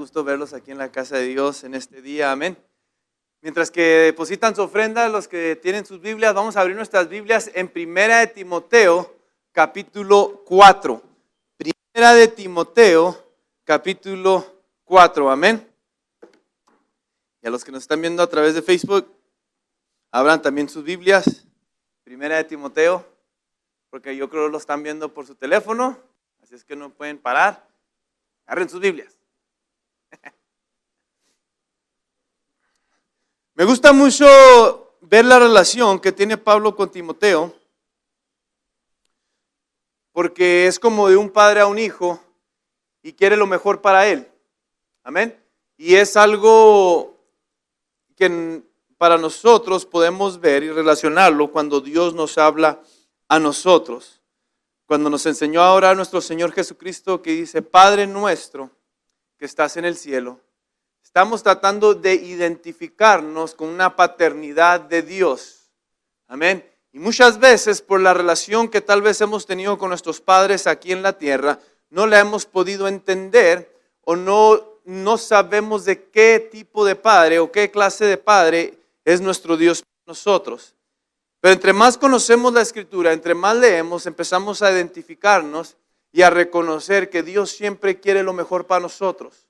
gusto verlos aquí en la casa de Dios en este día, amén. Mientras que depositan su ofrenda, los que tienen sus Biblias, vamos a abrir nuestras Biblias en Primera de Timoteo, capítulo 4. Primera de Timoteo, capítulo 4, amén. Y a los que nos están viendo a través de Facebook, abran también sus Biblias, Primera de Timoteo, porque yo creo que lo están viendo por su teléfono, así es que no pueden parar. Agarren sus Biblias. Me gusta mucho ver la relación que tiene Pablo con Timoteo, porque es como de un padre a un hijo y quiere lo mejor para él. Amén. Y es algo que para nosotros podemos ver y relacionarlo cuando Dios nos habla a nosotros. Cuando nos enseñó a orar nuestro Señor Jesucristo, que dice: Padre nuestro que estás en el cielo. Estamos tratando de identificarnos con una paternidad de Dios. Amén. Y muchas veces por la relación que tal vez hemos tenido con nuestros padres aquí en la tierra, no la hemos podido entender o no sabemos de qué tipo de padre o qué clase de padre es nuestro Dios para nosotros. Pero entre más conocemos la Escritura, entre más leemos, empezamos a identificarnos y a reconocer que Dios siempre quiere lo mejor para nosotros.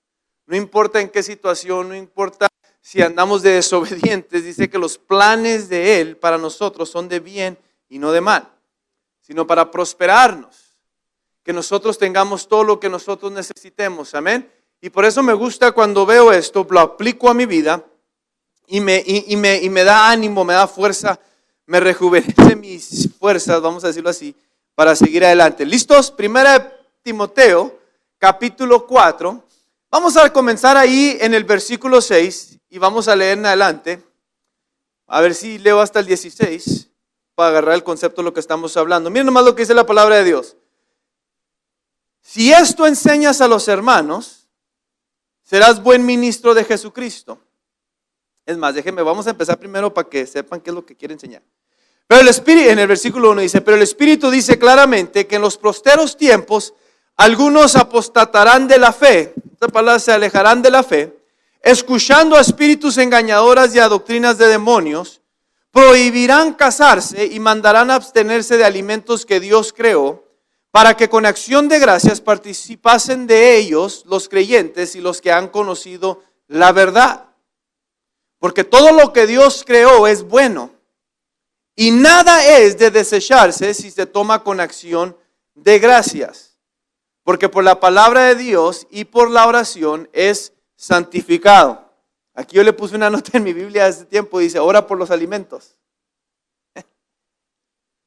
No importa en qué situación, no importa si andamos de desobedientes, dice que los planes de Él para nosotros son de bien y no de mal, sino para prosperarnos, que nosotros tengamos todo lo que nosotros necesitemos, amén. Y por eso me gusta cuando veo esto, lo aplico a mi vida y me da ánimo, me da fuerza, me rejuvenece mis fuerzas, vamos a decirlo así, para seguir adelante. ¿Listos? Primera de Timoteo, capítulo 4. Vamos a comenzar ahí en el versículo 6 y vamos a leer en adelante. A ver si leo hasta el 16 para agarrar el concepto de lo que estamos hablando. Miren nomás lo que dice la palabra de Dios. Si esto enseñas a los hermanos, serás buen ministro de Jesucristo. Es más, vamos a empezar primero para que sepan qué es lo que quiere enseñar. Pero el Espíritu, en el versículo 1 dice: pero el Espíritu dice claramente que en los posteros tiempos algunos apostatarán de la fe. Esta palabra, se alejarán de la fe, escuchando a espíritus engañadoras y a doctrinas de demonios, prohibirán casarse y mandarán abstenerse de alimentos que Dios creó, para que con acción de gracias participasen de ellos los creyentes y los que han conocido la verdad. Porque todo lo que Dios creó es bueno, y nada es de desecharse si se toma con acción de gracias. Porque por la palabra de Dios y por la oración es santificado. Aquí yo le puse una nota en mi Biblia hace tiempo, dice: ora por los alimentos.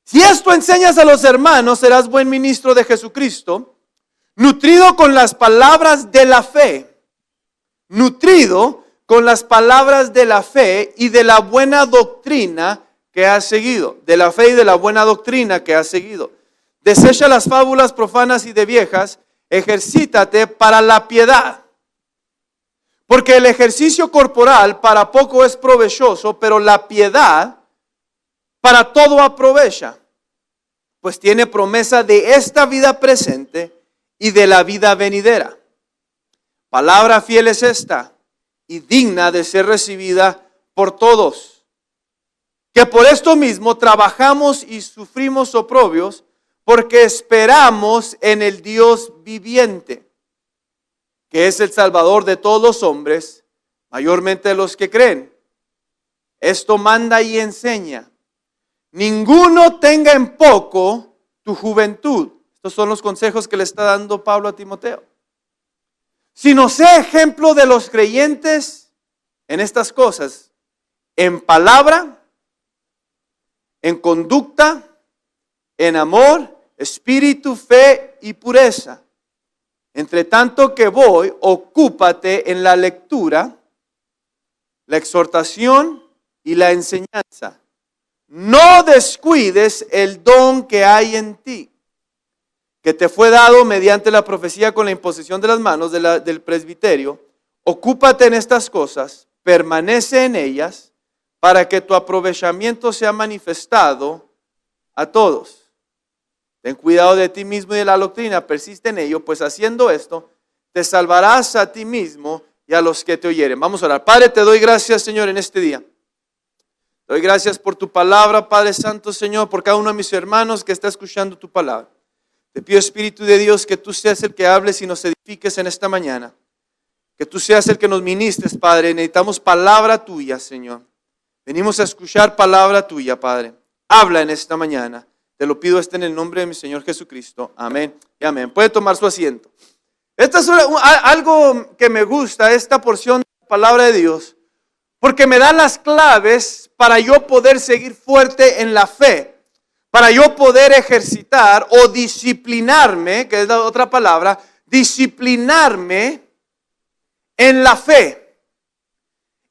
Si esto enseñas a los hermanos, serás buen ministro de Jesucristo, nutrido con las palabras de la fe. Nutrido con las palabras de la fe y de la buena doctrina que has seguido. De la fe y de la buena doctrina que has seguido. Desecha las fábulas profanas y de viejas, ejercítate para la piedad. Porque el ejercicio corporal para poco es provechoso, pero la piedad para todo aprovecha. Pues tiene promesa de esta vida presente y de la vida venidera. Palabra fiel es esta y digna de ser recibida por todos. Que por esto mismo trabajamos y sufrimos oprobios, porque esperamos en el Dios viviente, que es el Salvador de todos los hombres, mayormente de los que creen. Esto manda y enseña: ninguno tenga en poco tu juventud. Estos son los consejos que le está dando Pablo a Timoteo. Sino sé ejemplo de los creyentes en estas cosas, en palabra, en conducta, en amor, espíritu, fe y pureza. Entre tanto que voy, ocúpate en la lectura, la exhortación y la enseñanza. No descuides el don que hay en ti, que te fue dado mediante la profecía con la imposición de las manos del presbiterio. Ocúpate en estas cosas, permanece en ellas, para que tu aprovechamiento sea manifestado a todos. Ten cuidado de ti mismo y de la doctrina, persiste en ello, pues haciendo esto te salvarás a ti mismo y a los que te oyeren. Vamos a orar. Padre, te doy gracias, Señor, en este día. Te doy gracias por tu palabra, Padre Santo, Señor, por cada uno de mis hermanos que está escuchando tu palabra. Te pido, Espíritu de Dios, que tú seas el que hables y nos edifiques en esta mañana. Que tú seas el que nos ministres, Padre. Necesitamos palabra tuya, Señor. Venimos a escuchar palabra tuya, Padre. Habla en esta mañana. Te lo pido en el nombre de mi Señor Jesucristo. Amén y amén. Puede tomar su asiento. Esta es algo que me gusta, esta porción de la palabra de Dios, porque me da las claves para yo poder seguir fuerte en la fe, para yo poder ejercitar o disciplinarme, que es la otra palabra, disciplinarme en la fe.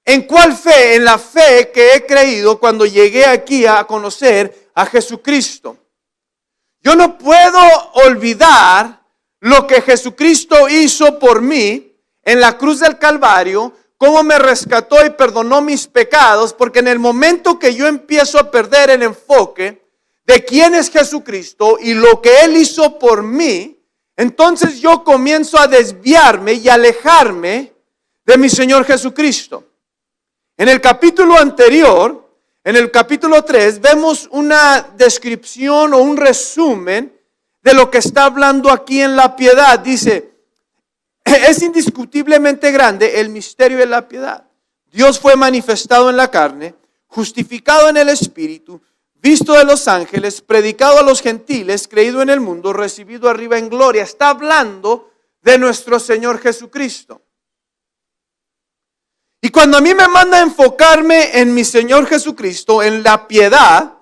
¿En cuál fe? En la fe que he creído cuando llegué aquí a conocer a Jesucristo. Yo no puedo olvidar lo que Jesucristo hizo por mí en la cruz del Calvario, cómo me rescató y perdonó mis pecados, porque en el momento que yo empiezo a perder el enfoque de quién es Jesucristo y lo que Él hizo por mí, entonces yo comienzo a desviarme y alejarme de mi Señor Jesucristo. En el capítulo anterior, en el capítulo 3, vemos una descripción o un resumen de lo que está hablando aquí en la piedad. Dice, es indiscutiblemente grande el misterio de la piedad. Dios fue manifestado en la carne, justificado en el Espíritu, visto de los ángeles, predicado a los gentiles, creído en el mundo, recibido arriba en gloria. Está hablando de nuestro Señor Jesucristo. Y cuando a mí me manda a enfocarme en mi Señor Jesucristo, en la piedad,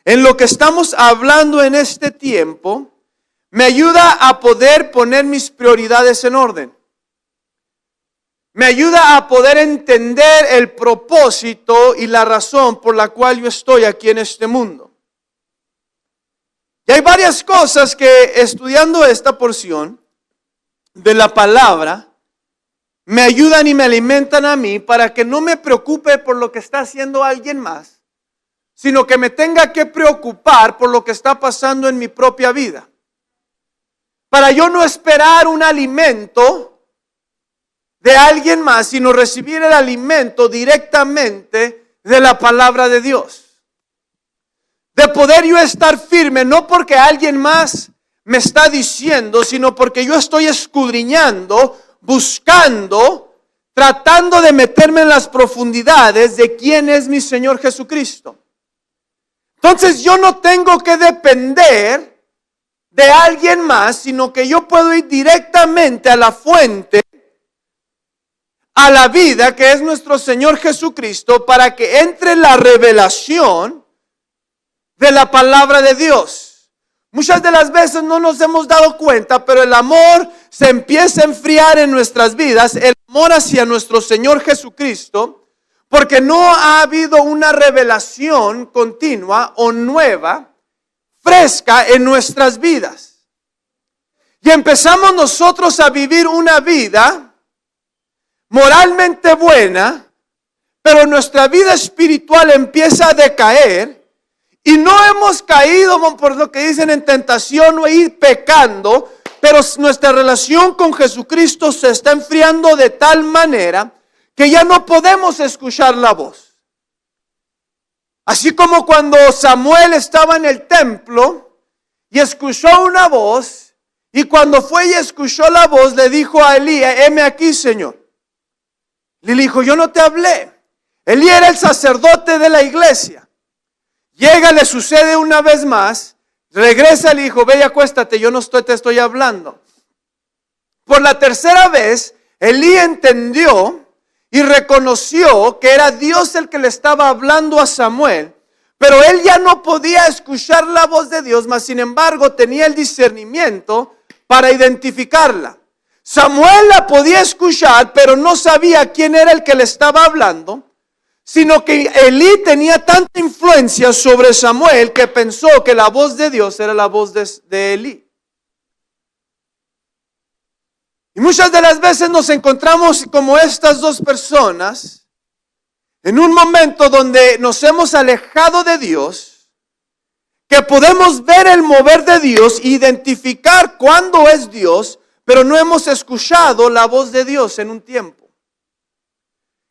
en lo que estamos hablando en este tiempo, me ayuda a poder poner mis prioridades en orden. Me ayuda a poder entender el propósito y la razón por la cual yo estoy aquí en este mundo. Y hay varias cosas que estudiando esta porción de la palabra me ayudan y me alimentan a mí para que no me preocupe por lo que está haciendo alguien más, sino que me tenga que preocupar por lo que está pasando en mi propia vida. Para yo no esperar un alimento de alguien más, sino recibir el alimento directamente de la palabra de Dios. De poder yo estar firme, no porque alguien más me está diciendo, sino porque yo estoy escudriñando, buscando, tratando de meterme en las profundidades de quién es mi Señor Jesucristo. Entonces yo no tengo que depender de alguien más, sino que yo puedo ir directamente a la fuente, a la vida que es nuestro Señor Jesucristo, para que entre la revelación de la palabra de Dios. Muchas de las veces no nos hemos dado cuenta, pero el amor se empieza a enfriar en nuestras vidas, el amor hacia nuestro Señor Jesucristo, porque no ha habido una revelación continua o nueva, fresca en nuestras vidas. Y empezamos nosotros a vivir una vida moralmente buena, pero nuestra vida espiritual empieza a decaer y no hemos caído por lo que dicen en tentación o ir pecando, pero nuestra relación con Jesucristo se está enfriando de tal manera que ya no podemos escuchar la voz. Así como cuando Samuel estaba en el templo y escuchó una voz, y cuando fue y escuchó la voz le dijo a Elí, heme aquí, Señor. Le dijo, yo no te hablé. Elí era el sacerdote de la iglesia. Llega, le sucede una vez más, regresa, le dijo, ve y acuéstate, yo no te estoy hablando. Por la tercera vez, Elí entendió y reconoció que era Dios el que le estaba hablando a Samuel, pero él ya no podía escuchar la voz de Dios, mas sin embargo tenía el discernimiento para identificarla. Samuel la podía escuchar, pero no sabía quién era el que le estaba hablando, sino que Elí tenía tanta influencia sobre Samuel que pensó que la voz de Dios era la voz de Elí. Y muchas de las veces nos encontramos como estas dos personas en un momento donde nos hemos alejado de Dios, que podemos ver el mover de Dios, identificar cuándo es Dios, pero no hemos escuchado la voz de Dios en un tiempo.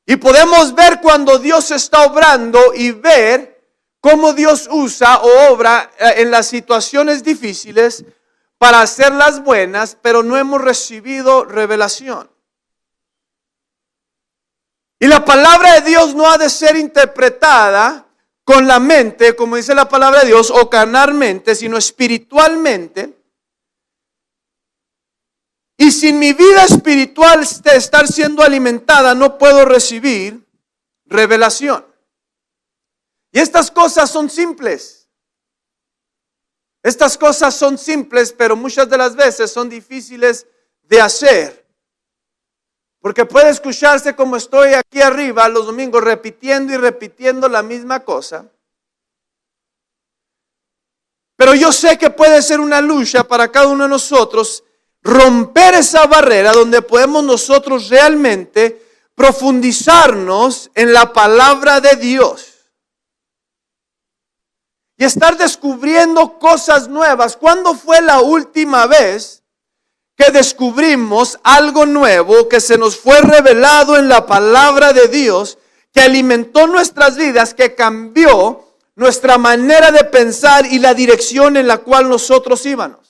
Y podemos ver cuando Dios está obrando y ver cómo Dios usa o obra en las situaciones difíciles para hacerlas buenas, pero no hemos recibido revelación. Y la palabra de Dios no ha de ser interpretada con la mente, como dice la palabra de Dios, o carnalmente, sino espiritualmente. Y sin mi vida espiritual estar siendo alimentada, no puedo recibir revelación. Y estas cosas son simples. Estas cosas son simples, pero muchas de las veces son difíciles de hacer. Porque puede escucharse como estoy aquí arriba los domingos repitiendo y repitiendo la misma cosa. Pero yo sé que puede ser una lucha para cada uno de nosotros romper esa barrera donde podemos nosotros realmente profundizarnos en la palabra de Dios. Y estar descubriendo cosas nuevas. ¿Cuándo fue la última vez que descubrimos algo nuevo que se nos fue revelado en la palabra de Dios, que alimentó nuestras vidas, que cambió nuestra manera de pensar y la dirección en la cual nosotros íbamos?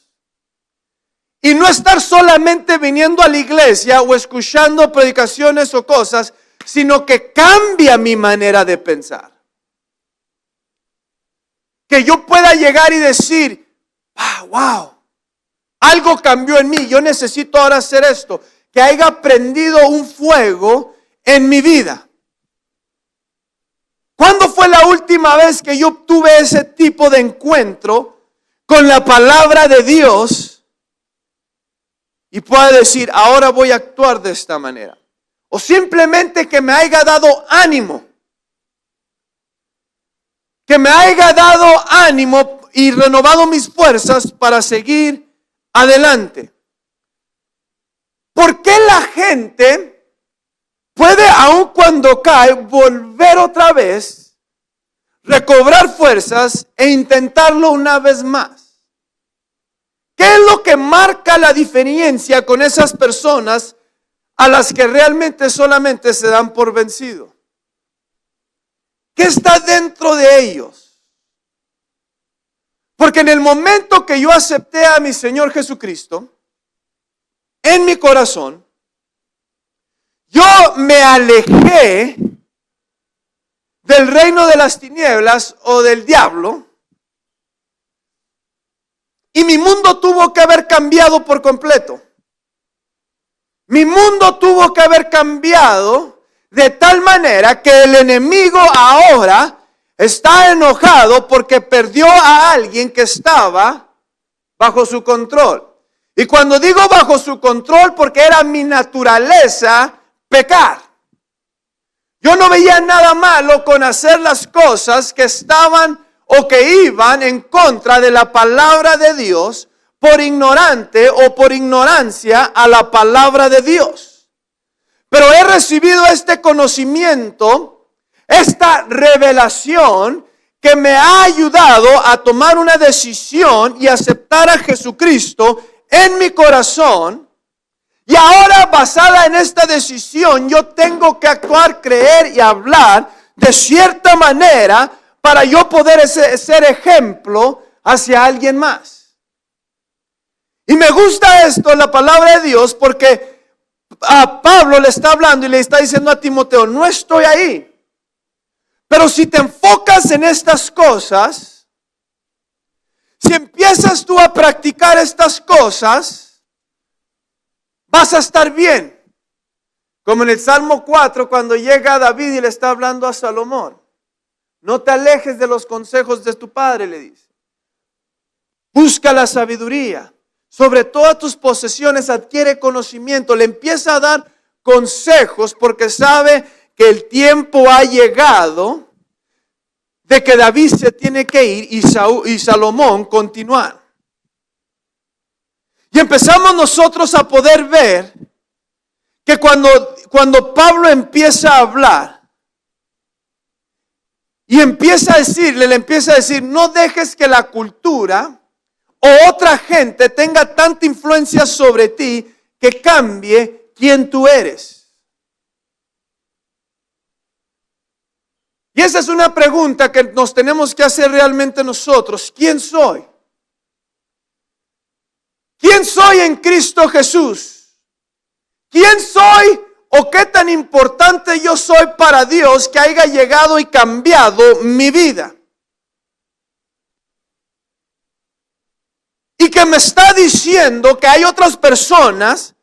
Y no estar solamente viniendo a la iglesia o escuchando predicaciones o cosas, sino que cambia mi manera de pensar. Que yo pueda llegar y decir, wow, algo cambió en mí, yo necesito ahora hacer esto. Que haya prendido un fuego en mi vida. ¿Cuándo fue la última vez que yo tuve ese tipo de encuentro con la palabra de Dios y pueda decir, ahora voy a actuar de esta manera? O simplemente que me haya dado ánimo. Que me haya dado ánimo y renovado mis fuerzas para seguir adelante. ¿Por qué la gente puede, aun cuando cae, volver otra vez, recobrar fuerzas e intentarlo una vez más? ¿Qué es lo que marca la diferencia con esas personas a las que realmente solamente se dan por vencido? ¿Qué está dentro de ellos? Porque en el momento que yo acepté a mi Señor Jesucristo, en mi corazón, yo me alejé del reino de las tinieblas o del diablo, y mi mundo tuvo que haber cambiado por completo. Mi mundo tuvo que haber cambiado de tal manera que el enemigo ahora está enojado porque perdió a alguien que estaba bajo su control. Y cuando digo bajo su control, porque era mi naturaleza pecar. Yo no veía nada malo con hacer las cosas que estaban o que iban en contra de la palabra de Dios por ignorante o por ignorancia a la palabra de Dios. Pero he recibido este conocimiento, esta revelación que me ha ayudado a tomar una decisión y aceptar a Jesucristo en mi corazón. Y ahora, basada en esta decisión, yo tengo que actuar, creer y hablar de cierta manera para yo poder ser ejemplo hacia alguien más. Y me gusta esto, la palabra de Dios, porque a Pablo le está hablando y le está diciendo a Timoteo, no estoy ahí. Pero si te enfocas en estas cosas, si empiezas tú a practicar estas cosas, vas a estar bien. Como en el Salmo 4, cuando llega David y le está hablando a Salomón. No te alejes de los consejos de tu padre, le dice. Busca la sabiduría. Sobre todas tus posesiones adquiere conocimiento. Le empieza a dar consejos porque sabe que el tiempo ha llegado de que David se tiene que ir y Salomón continuar. Y empezamos nosotros a poder ver que cuando Pablo empieza a hablar y le empieza a decir, no dejes que la cultura o otra gente tenga tanta influencia sobre ti que cambie quién tú eres? Y esa es una pregunta que nos tenemos que hacer realmente nosotros. ¿Quién soy? ¿Quién soy en Cristo Jesús? ¿Quién soy o qué tan importante yo soy para Dios que haya llegado y cambiado mi vida? Y que me está diciendo que hay otras personas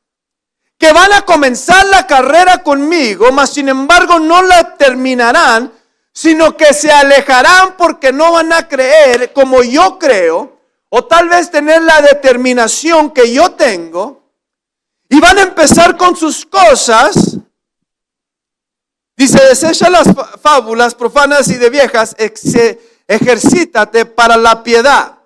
que van a comenzar la carrera conmigo, mas sin embargo no la terminarán, sino que se alejarán porque no van a creer como yo creo, o tal vez tener la determinación que yo tengo, y van a empezar con sus cosas. Dice, desecha las fábulas profanas y de viejas, ejercítate para la piedad.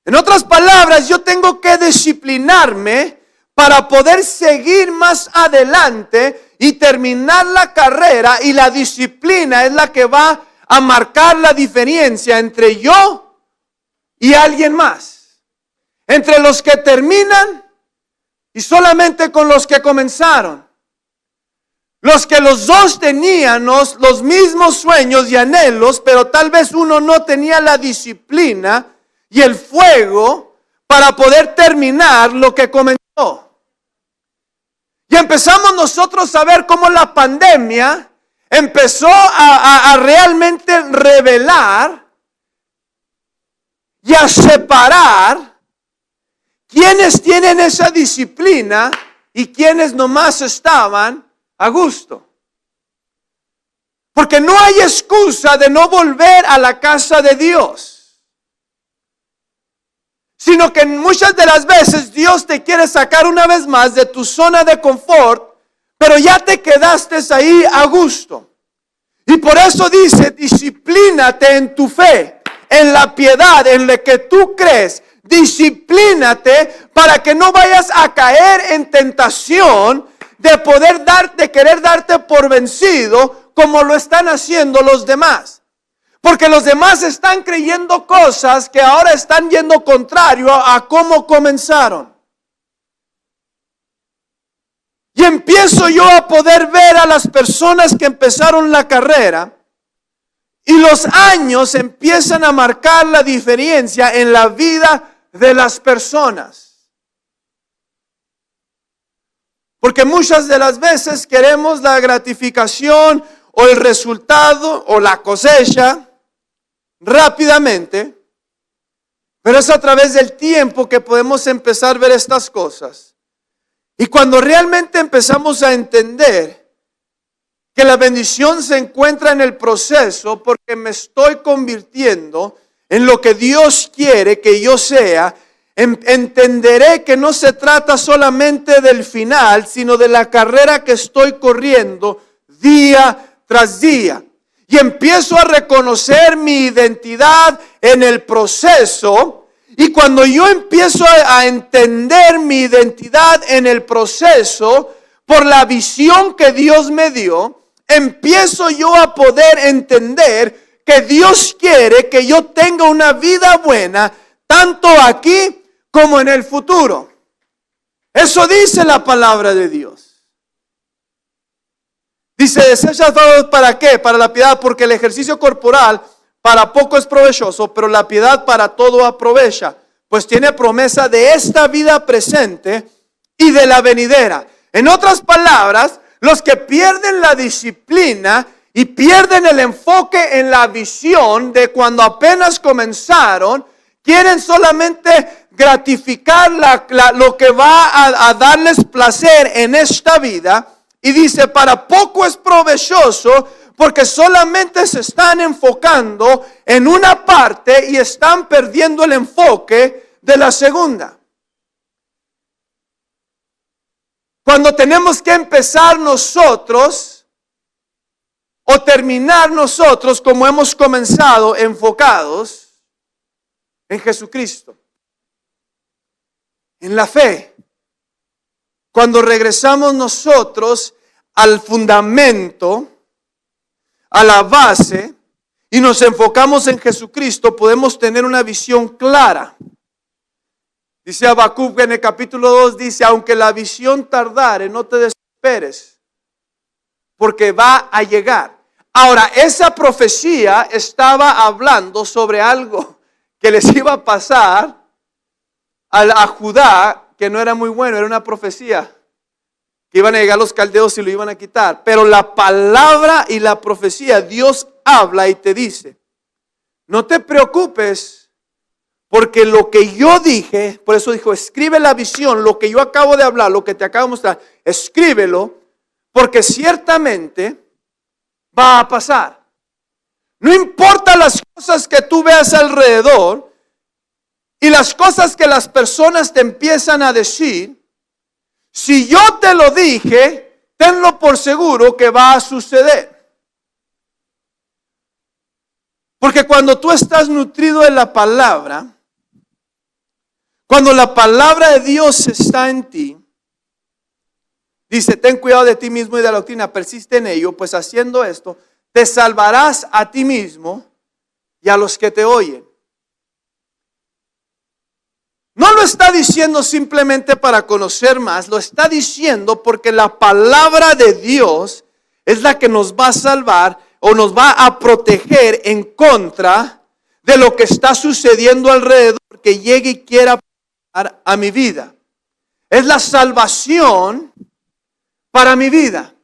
En otras palabras, yo tengo que disciplinarme para poder seguir más adelante y terminar la carrera, y la disciplina es la que va a marcar la diferencia entre yo y alguien más. Entre los que terminan y solamente con los que comenzaron. Los que los dos tenían los mismos sueños y anhelos, pero tal vez uno no tenía la disciplina y el fuego para poder terminar lo que comenzó. Y empezamos nosotros a ver cómo la pandemia empezó a realmente revelar y a separar quienes tienen esa disciplina y quienes nomás estaban a gusto. Porque no hay excusa de no volver a la casa de Dios. Sino que muchas de las veces Dios te quiere sacar una vez más de tu zona de confort, pero ya te quedaste ahí a gusto. Y por eso dice, disciplínate en tu fe, en la piedad, en lo que tú crees. Disciplínate para que no vayas a caer en tentación de querer darte por vencido como lo están haciendo los demás. Porque los demás están creyendo cosas que ahora están yendo contrario a cómo comenzaron. Y empiezo yo a poder ver a las personas que empezaron la carrera, y los años empiezan a marcar la diferencia en la vida de las personas. Porque muchas de las veces queremos la gratificación o el resultado o la cosecha rápidamente, pero es a través del tiempo que podemos empezar a ver estas cosas. Y cuando realmente empezamos a entender que la bendición se encuentra en el proceso, porque me estoy convirtiendo en lo que Dios quiere que yo sea, entenderé que no se trata solamente del final, sino de la carrera que estoy corriendo día tras día. Y empiezo a reconocer mi identidad en el proceso. Y cuando yo empiezo a entender mi identidad en el proceso, por la visión que Dios me dio, empiezo yo a poder entender que Dios quiere que yo tenga una vida buena, tanto aquí como en el futuro. Eso dice la palabra de Dios. Dice, desecha todo, ¿para qué? Para la piedad, porque el ejercicio corporal para poco es provechoso, pero la piedad para todo aprovecha, pues tiene promesa de esta vida presente y de la venidera. En otras palabras, los que pierden la disciplina y pierden el enfoque en la visión de cuando apenas comenzaron, quieren solamente gratificar lo que va a darles placer en esta vida. Y dice, para poco es provechoso, porque solamente se están enfocando en una parte y están perdiendo el enfoque de la segunda. Cuando tenemos que empezar nosotros o terminar nosotros como hemos comenzado, enfocados en Jesucristo, en la fe. Cuando regresamos nosotros al fundamento, a la base, y nos enfocamos en Jesucristo, podemos tener una visión clara Dice Habacuc en el capítulo 2, dice, aunque la visión tardare, no te desesperes, porque va a llegar. Ahora, esa profecía estaba hablando sobre algo que les iba a pasar a Judá, que no era muy bueno, era una profecía, que iban a llegar los caldeos y lo iban a quitar. Pero la palabra y la profecía, Dios habla y te dice, no te preocupes, porque lo que yo dije, por eso dijo, escribe la visión, lo que yo acabo de hablar, lo que te acabo de mostrar, escríbelo, porque ciertamente va a pasar. No importa las cosas que tú veas alrededor y las cosas que las personas te empiezan a decir, si yo te lo dije, tenlo por seguro que va a suceder. Porque cuando tú estás nutrido de la palabra, cuando la palabra de Dios está en ti, dice, ten cuidado de ti mismo y de la doctrina, persiste en ello, pues haciendo esto, te salvarás a ti mismo y a los que te oyen. No lo está diciendo simplemente para conocer más, lo está diciendo porque la palabra de Dios es la que nos va a salvar o nos va a proteger en contra de lo que está sucediendo alrededor que llegue y quiera pasar a mi vida. Es la salvación para mi vida.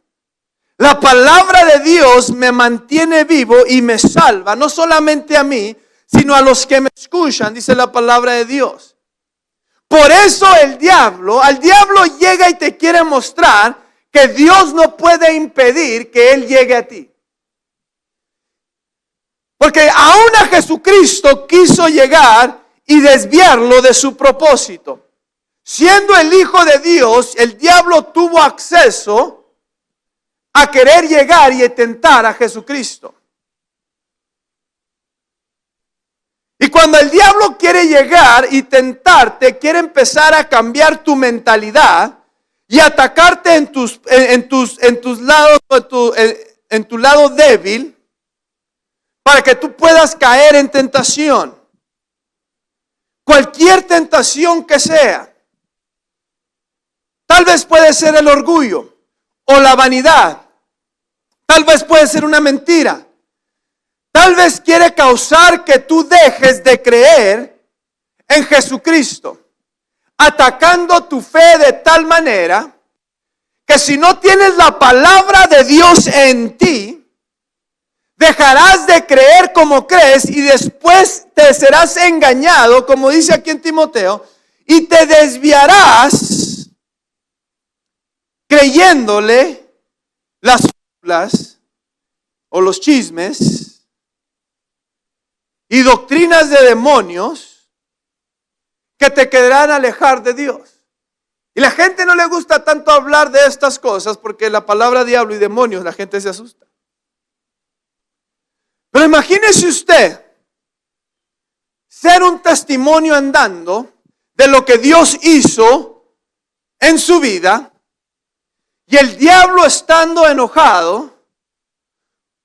La palabra de Dios me mantiene vivo y me salva, no solamente a mí, sino a los que me escuchan, dice la palabra de Dios. Por eso al diablo llega y te quiere mostrar que Dios no puede impedir que Él llegue a ti. Porque aún a Jesucristo quiso llegar y desviarlo de su propósito. Siendo el Hijo de Dios, el diablo tuvo acceso a querer llegar y tentar a Jesucristo. Y cuando el diablo quiere llegar y tentarte, quiere empezar a cambiar tu mentalidad y atacarte en tu lado débil para que tú puedas caer en tentación. Cualquier tentación que sea. Tal vez puede ser el orgullo o la vanidad. Tal vez puede ser una mentira. Tal vez quiere causar que tú dejes de creer en Jesucristo, atacando tu fe de tal manera que si no tienes la palabra de Dios en ti, dejarás de creer como crees y después te serás engañado, como dice aquí en Timoteo, y te desviarás creyéndole las fábulas o los chismes y doctrinas de demonios que te querrán alejar de Dios. Y la gente no le gusta tanto hablar de estas cosas porque la palabra diablo y demonios, la gente se asusta. Pero imagínese usted ser un testimonio andando de lo que Dios hizo en su vida y el diablo estando enojado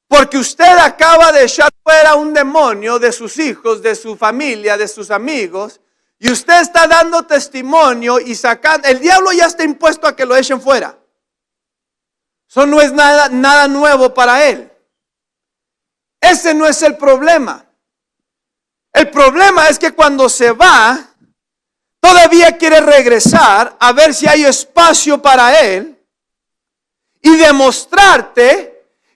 porque usted acaba de echar fuera un demonio de sus hijos, de su familia, de sus amigos, y usted está dando testimonio y sacando, el diablo ya está impuesto a que lo echen fuera. Eso no es nada nuevo para él. Ese no es el problema. El problema es que cuando se va, todavía quiere regresar a ver si hay espacio para él y demostrarte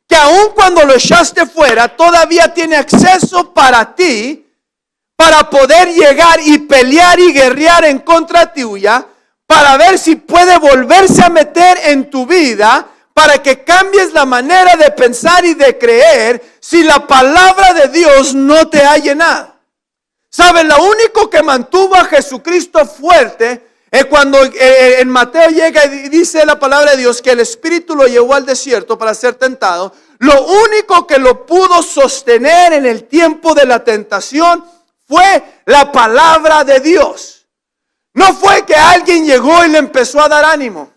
que aun cuando lo echaste fuera, todavía tiene acceso para ti, para poder llegar y pelear y guerrear en contra tuya, para ver si puede volverse a meter en tu vida, para que cambies la manera de pensar y de creer, si la palabra de Dios no te ha llenado. ¿Saben? Lo único que mantuvo a Jesucristo fuerte es cuando en Mateo llega y dice la palabra de Dios que el Espíritu lo llevó al desierto para ser tentado. Lo único que lo pudo sostener en el tiempo de la tentación fue la palabra de Dios. No fue que alguien llegó y le empezó a dar ánimo,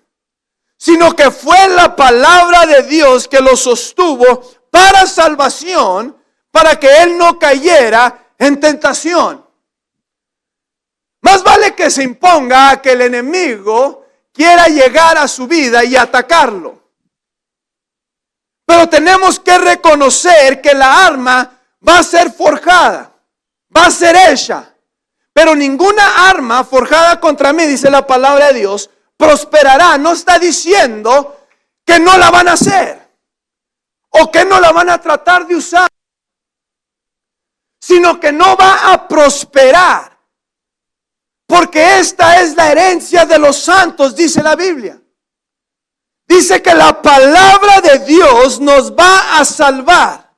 sino que fue la palabra de Dios que lo sostuvo para salvación, para que él no cayera en tentación. Más vale que se imponga a que el enemigo quiera llegar a su vida y atacarlo. Pero tenemos que reconocer que la arma va a ser forjada, va a ser hecha. Pero ninguna arma forjada contra mí, dice la palabra de Dios, prosperará. No está diciendo que no la van a hacer o que no la van a tratar de usar, sino que no va a prosperar. Porque esta es la herencia de los santos, dice la Biblia. Dice que la palabra de Dios nos va a salvar.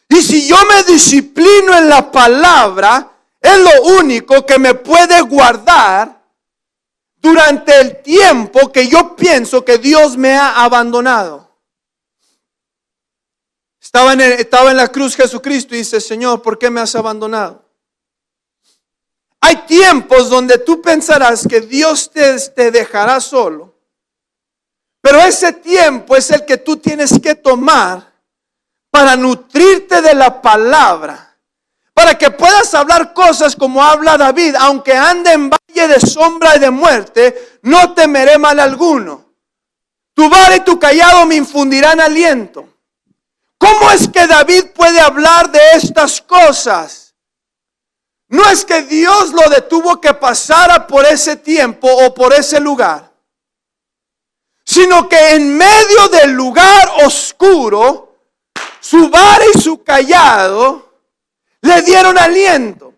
Y si yo me disciplino en la palabra, es lo único que me puede guardar durante el tiempo que yo pienso que Dios me ha abandonado. Estaba en la cruz Jesucristo y dice: Señor, ¿por qué me has abandonado? Hay tiempos donde tú pensarás que Dios te dejará solo. Pero ese tiempo es el que tú tienes que tomar para nutrirte de la palabra. Para que puedas hablar cosas como habla David: aunque ande en valle de sombra y de muerte, no temeré mal alguno. Tu vara y tu cayado me infundirán aliento. ¿Cómo es que David puede hablar de estas cosas? No es que Dios lo detuvo que pasara por ese tiempo o por ese lugar, sino que en medio del lugar oscuro, su vara y su cayado le dieron aliento.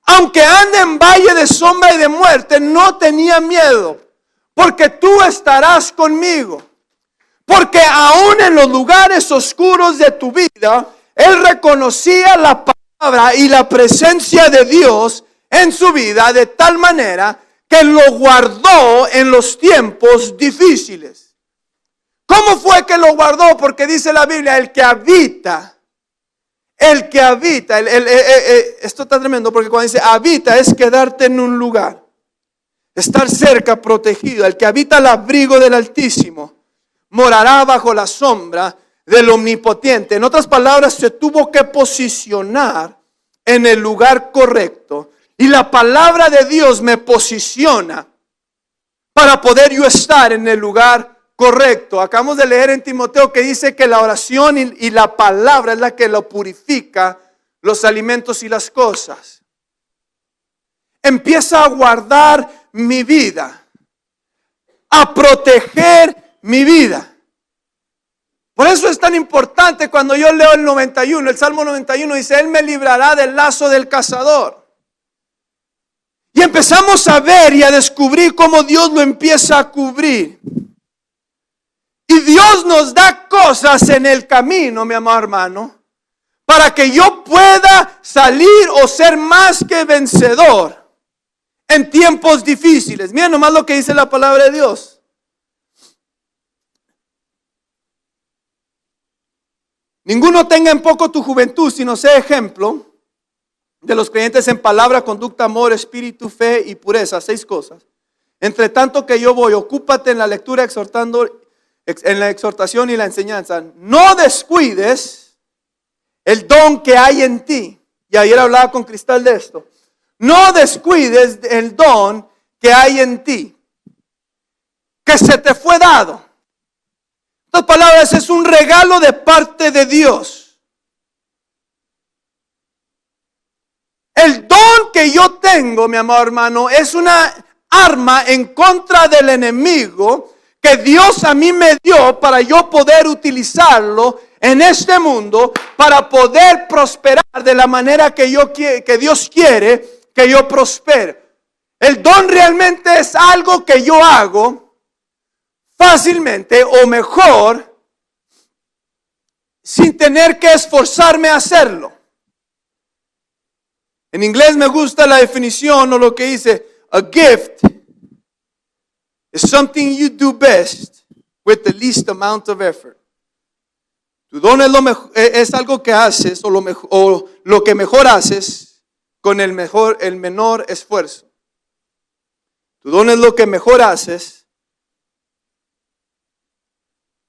Aunque ande en valle de sombra y de muerte, no tenía miedo, porque tú estarás conmigo. Porque aún en los lugares oscuros de tu vida, él reconocía la palabra y la presencia de Dios en su vida de tal manera que lo guardó en los tiempos difíciles. ¿Cómo fue que lo guardó? Porque dice la Biblia: el que habita, esto está tremendo, porque cuando dice habita es quedarte en un lugar, estar cerca, protegido. El que habita al abrigo del Altísimo morará bajo la sombra del Omnipotente. En otras palabras, se tuvo que posicionar en el lugar correcto. Y la palabra de Dios me posiciona para poder yo estar en el lugar correcto. Acabamos de leer en Timoteo que dice que la oración y la palabra es la que lo purifica, los alimentos y las cosas. Empieza a guardar mi vida, a proteger mi vida. Por eso es tan importante cuando yo leo el 91, el Salmo 91 dice: Él me librará del lazo del cazador. Y empezamos a ver y a descubrir cómo Dios lo empieza a cubrir. Y Dios nos da cosas en el camino, mi amado hermano, para que yo pueda salir o ser más que vencedor en tiempos difíciles. Miren nomás lo que dice la palabra de Dios. Ninguno tenga en poco tu juventud, sino sea ejemplo de los creyentes en palabra, conducta, amor, espíritu, fe y pureza. 6 cosas. Entre tanto que yo voy, ocúpate en la lectura, exhortando, en la exhortación y la enseñanza. No descuides el don que hay en ti. Y ayer hablaba con Cristal de esto. No descuides el don que hay en ti, que se te fue dado. En otras palabras, es un regalo de parte de Dios. El don que yo tengo, mi amado hermano, es una arma en contra del enemigo que Dios a mí me dio para yo poder utilizarlo en este mundo para poder prosperar de la manera que Dios quiere que yo prospere. El don realmente es algo que yo hago fácilmente o mejor sin tener que esforzarme a hacerlo. En inglés me gusta la definición o lo que dice: a gift is something you do best with the least amount of effort. Tu don es algo que haces o lo que mejor haces con el menor esfuerzo. Tu don es lo que mejor haces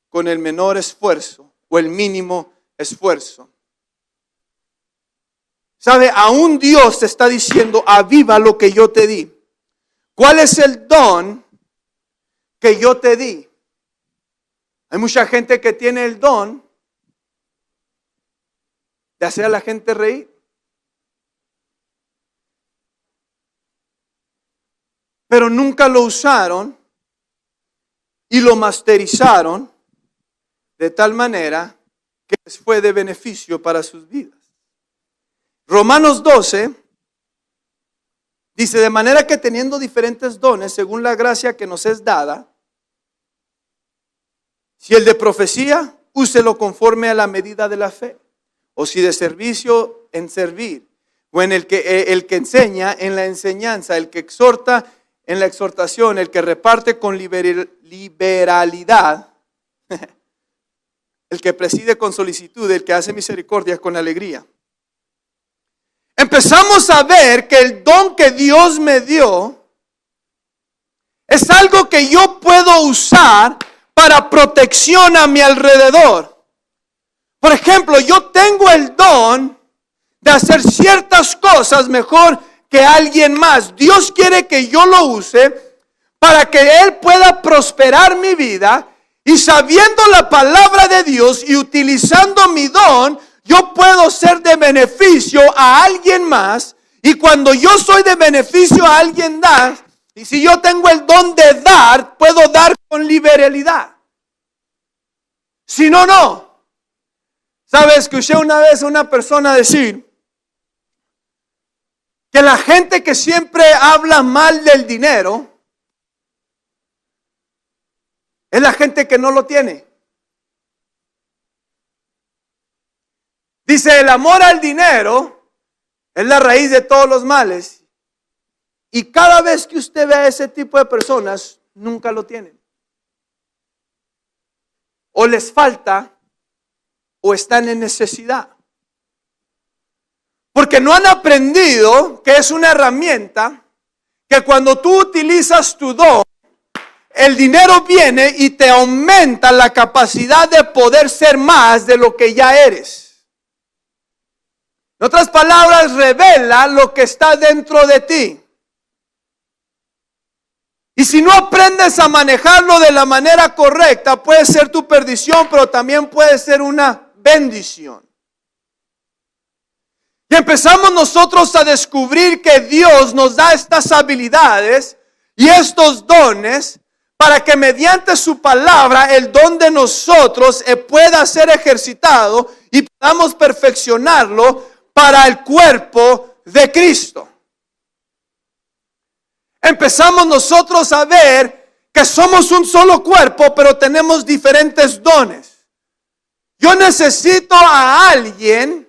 con el menor esfuerzo o el mínimo esfuerzo. ¿Sabe? Aún Dios te está diciendo: aviva lo que yo te di. ¿Cuál es el don que yo te di? Hay mucha gente que tiene el don de hacer a la gente reír. Pero nunca lo usaron y lo masterizaron de tal manera que les fue de beneficio para sus vidas. Romanos 12 dice, de manera que teniendo diferentes dones según la gracia que nos es dada, si el de profecía, úselo conforme a la medida de la fe, o si de servicio, en servir, o en el que enseña, en la enseñanza, el que exhorta, en la exhortación, el que reparte con liberalidad, el que preside con solicitud, el que hace misericordia con alegría. Empezamos a ver que el don que Dios me dio es algo que yo puedo usar para protección a mi alrededor. Por ejemplo, yo tengo el don de hacer ciertas cosas mejor que alguien más. Dios quiere que yo lo use para que Él pueda prosperar mi vida, y sabiendo la palabra de Dios y utilizando mi don, yo puedo ser de beneficio a alguien más. Y cuando yo soy de beneficio a alguien más, y si yo tengo el don de dar, puedo dar con liberalidad. Si no, no. ¿Sabes? Escuché una vez a una persona decir que la gente que siempre habla mal del dinero es la gente que no lo tiene. Dice, el amor al dinero es la raíz de todos los males. Y cada vez que usted ve a ese tipo de personas, nunca lo tienen. O les falta, o están en necesidad. Porque no han aprendido que es una herramienta que cuando tú utilizas tu don, el dinero viene y te aumenta la capacidad de poder ser más de lo que ya eres. En otras palabras, revela lo que está dentro de ti. Y si no aprendes a manejarlo de la manera correcta, puede ser tu perdición, pero también puede ser una bendición. Y empezamos nosotros a descubrir que Dios nos da estas habilidades y estos dones para que mediante su palabra el don de nosotros pueda ser ejercitado y podamos perfeccionarlo para el cuerpo de Cristo. Empezamos nosotros a ver que somos un solo cuerpo, pero tenemos diferentes dones. Yo necesito a alguien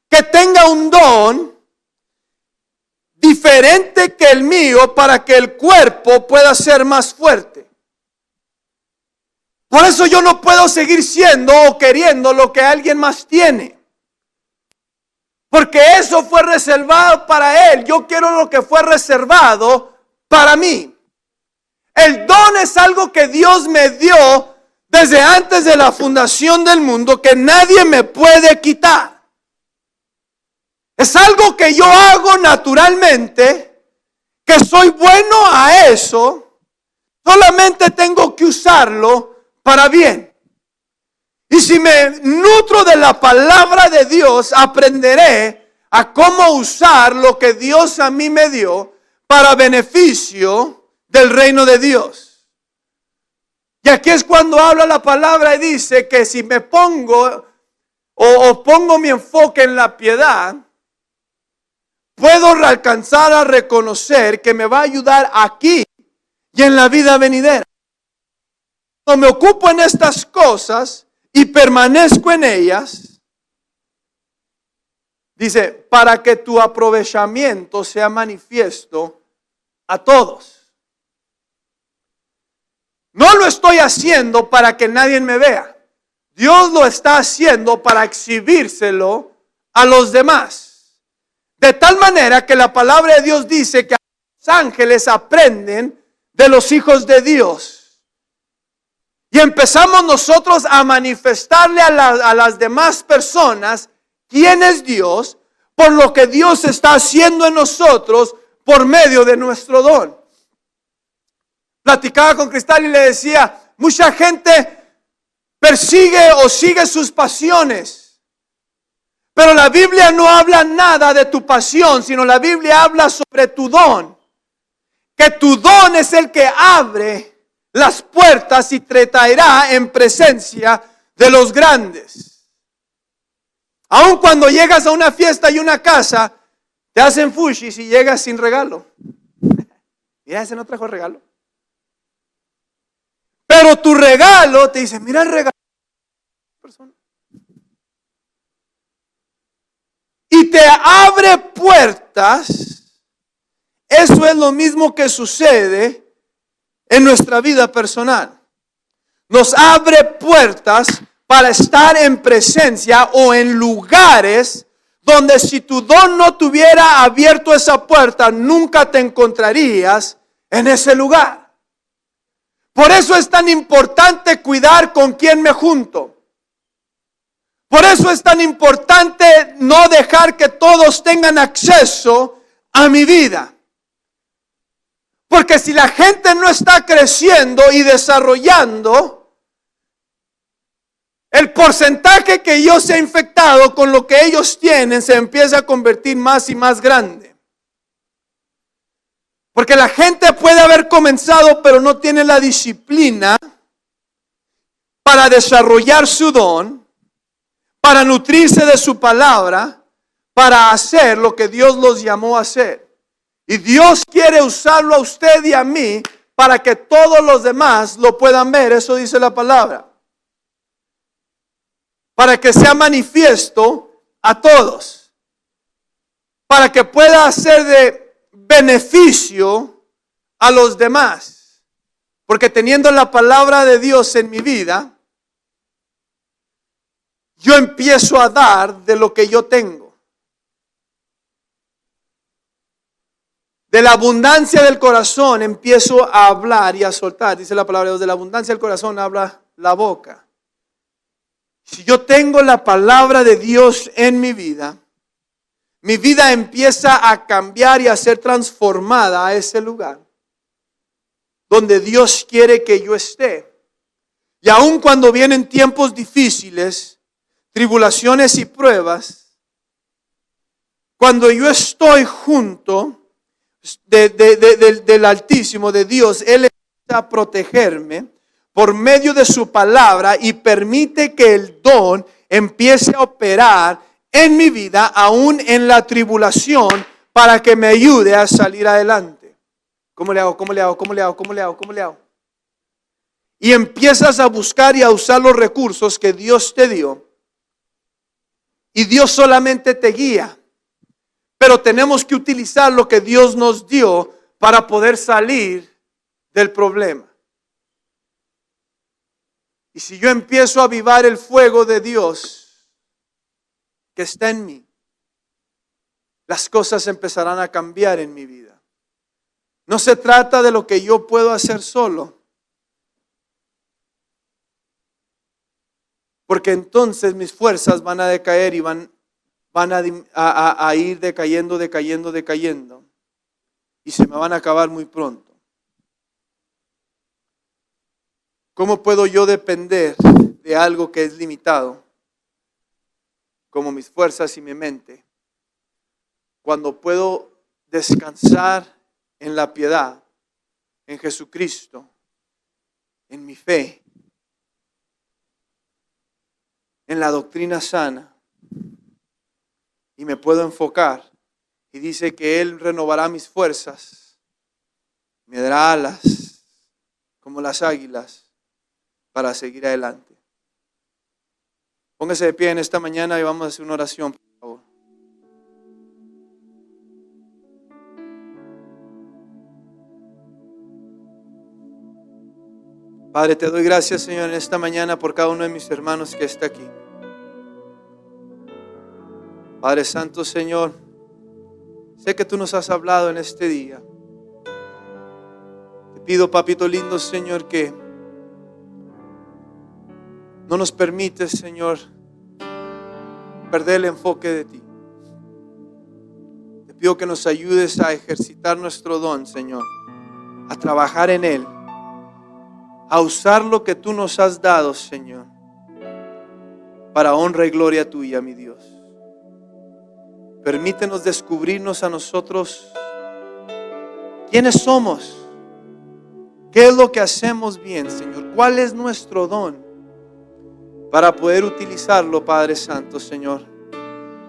que tenga un don diferente que el mío para que el cuerpo pueda ser más fuerte. Por eso yo no puedo seguir siendo o queriendo lo que alguien más tiene. Porque eso fue reservado para él. Yo quiero lo que fue reservado para mí. El don es algo que Dios me dio desde antes de la fundación del mundo, que nadie me puede quitar. Es algo que yo hago naturalmente, que soy bueno a eso, solamente tengo que usarlo para bien. Y si me nutro de la palabra de Dios, aprenderé a cómo usar lo que Dios a mí me dio para beneficio del reino de Dios. Y aquí es cuando habla la palabra y dice que si me pongo o pongo mi enfoque en la piedad, puedo alcanzar a reconocer que me va a ayudar aquí y en la vida venidera. Cuando me ocupo en estas cosas y permanezco en ellas, dice, para que tu aprovechamiento sea manifiesto a todos. No lo estoy haciendo para que nadie me vea. Dios lo está haciendo para exhibírselo a los demás. De tal manera que la palabra de Dios dice que los ángeles aprenden de los hijos de Dios. Y empezamos nosotros a manifestarle a las demás personas quién es Dios, por lo que Dios está haciendo en nosotros por medio de nuestro don. Platicaba con Cristal y le decía, mucha gente persigue o sigue sus pasiones, pero la Biblia no habla nada de tu pasión, sino la Biblia habla sobre tu don. Que tu don es el que abre las puertas y te traerá en presencia de los grandes. Aun cuando llegas a una fiesta y una casa, te hacen fushis y llegas sin regalo. Mira, ese no trajo regalo. Pero tu regalo te dice, mira el regalo. Y te abre puertas. Eso es lo mismo que sucede en nuestra vida personal. Nos abre puertas para estar en presencia o en lugares donde si tu don no tuviera abierto esa puerta, nunca te encontrarías en ese lugar. Por eso es tan importante cuidar con quién me junto. Por eso es tan importante no dejar que todos tengan acceso a mi vida. Porque si la gente no está creciendo y desarrollando, el porcentaje que yo sea infectado con lo que ellos tienen se empieza a convertir más y más grande. Porque la gente puede haber comenzado, pero no tiene la disciplina para desarrollar su don, para nutrirse de su palabra, para hacer lo que Dios los llamó a hacer. Y Dios quiere usarlo a usted y a mí para que todos los demás lo puedan ver. Eso dice la palabra. Para que sea manifiesto a todos. Para que pueda ser de beneficio a los demás. Porque teniendo la palabra de Dios en mi vida, yo empiezo a dar de lo que yo tengo. De la abundancia del corazón empiezo a hablar y a soltar. Dice la palabra de Dios, de la abundancia del corazón habla la boca. Si yo tengo la palabra de Dios en mi vida empieza a cambiar y a ser transformada a ese lugar donde Dios quiere que yo esté. Y aun cuando vienen tiempos difíciles, tribulaciones y pruebas, cuando yo estoy junto del Altísimo, de Dios, Él empieza a protegerme por medio de su palabra y permite que el don empiece a operar en mi vida, aún en la tribulación, para que me ayude a salir adelante. ¿Cómo le hago? ¿Cómo le hago? ¿Cómo le hago? ¿Cómo le hago? ¿Cómo le hago? Y empiezas a buscar y a usar los recursos que Dios te dio. Y Dios solamente te guía. Pero tenemos que utilizar lo que Dios nos dio para poder salir del problema. Y si yo empiezo a avivar el fuego de Dios que está en mí, las cosas empezarán a cambiar en mi vida. No se trata de lo que yo puedo hacer solo. Porque entonces mis fuerzas van a decaer y van a ir decayendo. Y se me van a acabar muy pronto. ¿Cómo puedo yo depender de algo que es limitado, como mis fuerzas y mi mente, cuando puedo descansar en la piedad, en Jesucristo, en mi fe, en la doctrina sana, y me puedo enfocar? Y dice que Él renovará mis fuerzas, me dará alas como las águilas para seguir adelante. Póngase de pie en esta mañana y vamos a hacer una oración, por favor. Padre, te doy gracias, Señor, en esta mañana por cada uno de mis hermanos que está aquí. Padre Santo, Señor, sé que tú nos has hablado en este día. Te pido, papito lindo, Señor, que no nos permites, Señor, perder el enfoque de ti. Te Te pido que nos ayudes a ejercitar nuestro don, Señor, a trabajar en él, a usar lo que tú nos has dado, Señor, para honra y gloria tuya, mi Dios. Permítenos descubrirnos a nosotros quiénes somos, qué es lo que hacemos bien, Señor, cuál es nuestro don, para poder utilizarlo, Padre Santo, Señor,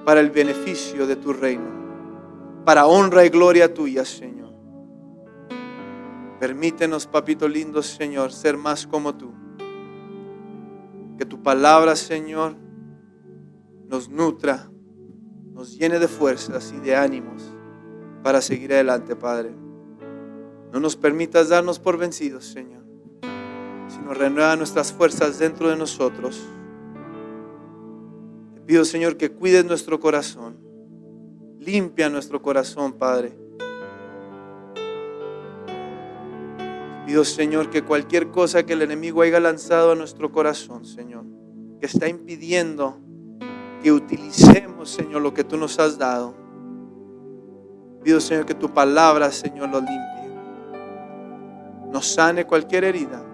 para el beneficio de tu reino, para honra y gloria tuya, Señor. Permítenos, papito lindo, Señor, ser más como tú. Que tu palabra, Señor, nos nutra, nos llene de fuerzas y de ánimos para seguir adelante, Padre. No nos permitas darnos por vencidos, Señor, sino renueva nuestras fuerzas dentro de nosotros. Te pido, Señor, que cuides nuestro corazón. Limpia nuestro corazón, Padre. Te pido, Señor, que cualquier cosa que el enemigo haya lanzado a nuestro corazón, Señor, que está impidiendo que utilicemos, Señor, lo que tú nos has dado, pido, Señor, que tu palabra, Señor, lo limpie, nos sane cualquier herida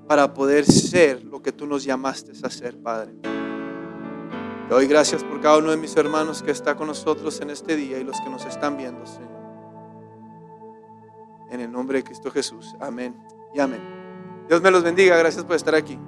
para poder ser lo que tú nos llamaste a ser, Padre. Te doy gracias por cada uno de mis hermanos que está con nosotros en este día y los que nos están viendo, Señor. En el nombre de Cristo Jesús. Amén y amén. Dios me los bendiga. Gracias por estar aquí.